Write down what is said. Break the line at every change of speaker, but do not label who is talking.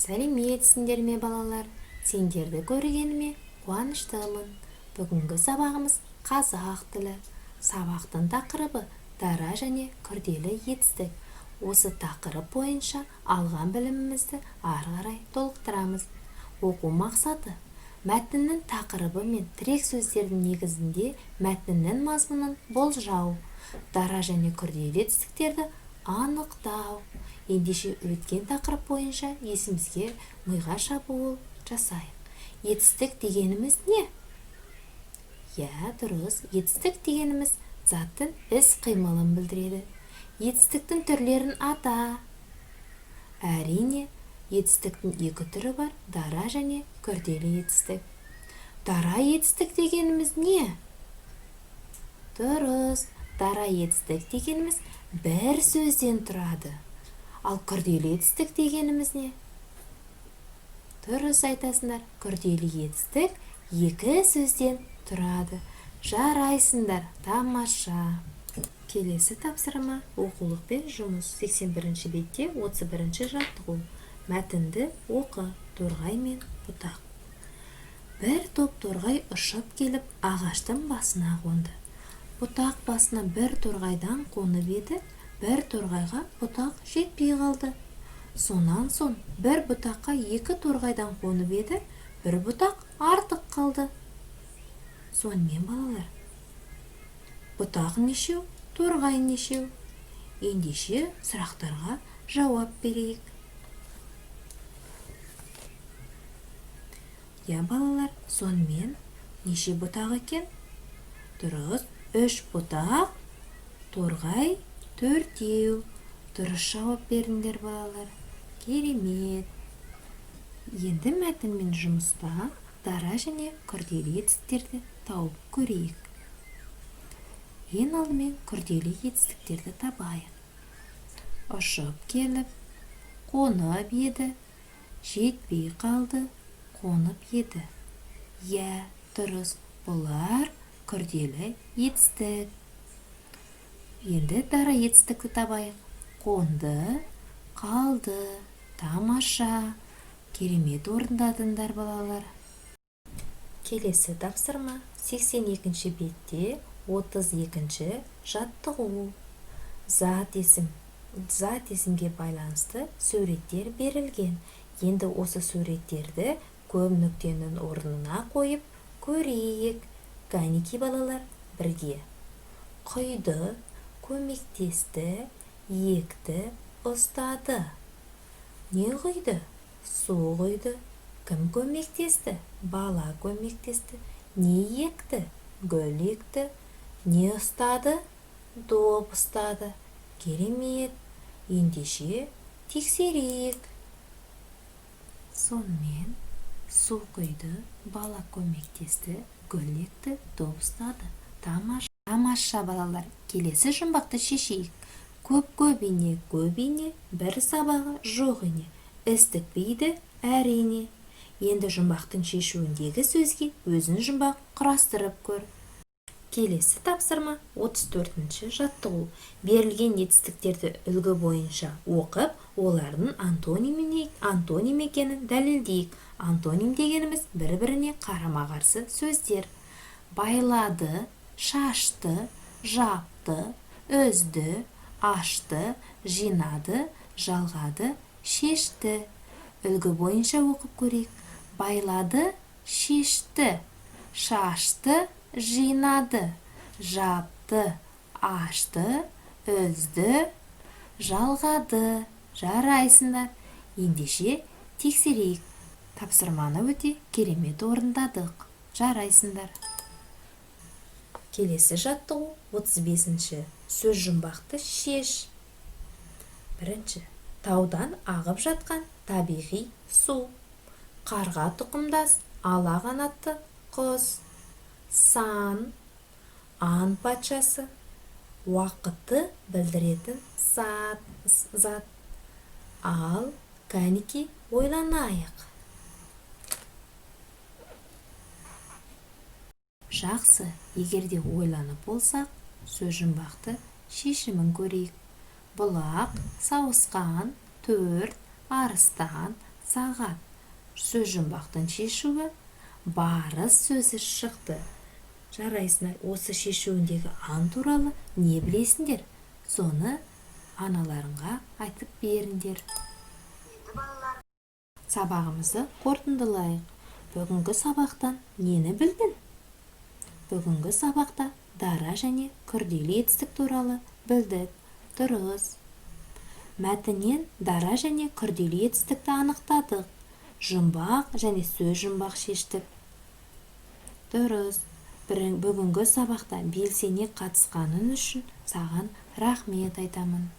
Сәлеметсіңдер ме балалар? Сендерді көргеніме қуаныштымын. Бүгінгі сабағымыз қазақ тілі. Сабақтың тақырыбы дара және күрделі етістік. Осы тақырып бойынша алған білімімізді ары қарай толықтырамыз. Оқу мақсаты: мәтіннің тақырыбы мен тірек сөздердің негізінде мәтіннің мазмұнын болжау, дара және күрделі етістіктерді анықтау. Ендеше өткен тақырып бойынша есімізге миға шабуыл жасайық. Етістік дегеніміз не? Дұрыс. Етістік дегеніміз заттың іс-қимылын білдіреді. Етістіктің түрлерін ата. Әрине, етістіктің екі түрі бар: дара және күрделі етістік. Дара етістік дегеніміз не? Дұрыс. Дара етістік дегеніміз бір сөзден тұрады. Ал күрделі етістік дегеніміз не? Дұрыс айтасыңдар. Күрделі етістік екі сөзден тұрады. Жарайсыңдар, тамаша. Келесі тапсырма: оқулықпен жұмыс. 81-ші бетте 31-ші жаттығу. Мәтінді оқы. Торғай мен бұтақ. Бір топ торғай ұшып келіп ағаштың басына қонды. Бұтақ басына бір торғайдан қонып еді, бір торғайға бұтақ жетпей қалды. Сонан соң бір бұтаққа екі торғайдан қонып еді, бір бұтақ артық қалды. Сонымен балалар, бұтақ нешеу, торғай нешеу? Ендеше сұрақтарға жауап берейік. Балалар, сонымен неше бұтақ екен? Дұрыс, 3 бұтақ, торғай 4. Дұрыс жауап беріңдер балалар. Керемет. Енді мәтінмен жұмыста дара және күрделі етістіктерді тауып көрейік. Ең алдымен күрделі етістіктерді табайық. Ұшып келіп, қонып еді, жетпей қалды, қонып еді. Дұрыс, бұлар күрделі етістік. Енді дара етістікті табайық. Қонды, қалды, тамаша. Керемет орындадыңдар балалар. Келесі тапсырма 82-ші бетте 32-ші жаттығу. Зат есімге байланысты суреттер берілген. Енді осы суреттерді көп нүктенің орнына қойып көрейік. Кәнеки балалар, бірге. Құйды, көмектесті, екті, ұстады. Не құйды? Су құйды. Кім көмектесті? Бала көмектесті. Не екті? Гүл екті. Не ұстады? Доп ұстады. Керемет. Ендеше тексерейік. Сонымен су құйды, бала көмектесті, гүл екті, доп ұстады. Тамаша балалар. Келесі жұмбақты шешейік. Көп ине, бір сабағы жоқ ине. Істік бейді, әрине. Енді жұмбақтың шешуіндегі сөзге өзін жұмбақ құрастырып көр. Келесі тапсырма 34-ші жаттығу. Берілген етістіктерді үлгі бойынша оқып, олардың антоним екенін дәлелдейік. Антоним дегеніміз бір-біріне қарама-қарсы сөздер. Байлады, шашты, жапты, үзді, ашты, жинады, жалғады, шешті. Үлгі бойынша оқып көрейік. Байлады, шешті, шашты, жинады, жапты, ашты, үзді, жалғады. Жарайсыңдар. Ендеше тексерейік. Тапсырманы өте керемет орындадық. Жарайсыңдар. Келесі жаттығу 35-ші. Сөз жұмбақты шеш. Бірінші. Таудан ағып жатқан табиғи су. Қарға тұқымдас ала қанатты құс. Сан, ан патшасы. Уақытты білдіретін зат. Ал, кәнеки ойланайық. Жақсы, егерде ойланып болсақ, сөз жұмбақты шешімін көрейік. Бұлақ, сауысқан, төрт, арыстан, сағат сөз жұмбақтың шешуі барыс сөзі шықты. Жарайсыңдар, осы шешуіндегі аң туралы не білесіңдер? Соны аналарыңға айтып беріңдер. Сабағымызды қорытындылайық. Бүгінгі сабақтан нені білдің? Бүгінгі сабақта дара және күрделі етістік туралы білдік. Дұрыс. Мәтіннен дара және күрделі етістікті анықтадық. Жұмбақ және сөз жұмбақ шештік. Дұрыс. Бүгінгі сабақта белсене қатысқаның үшін саған рахмет айтамын.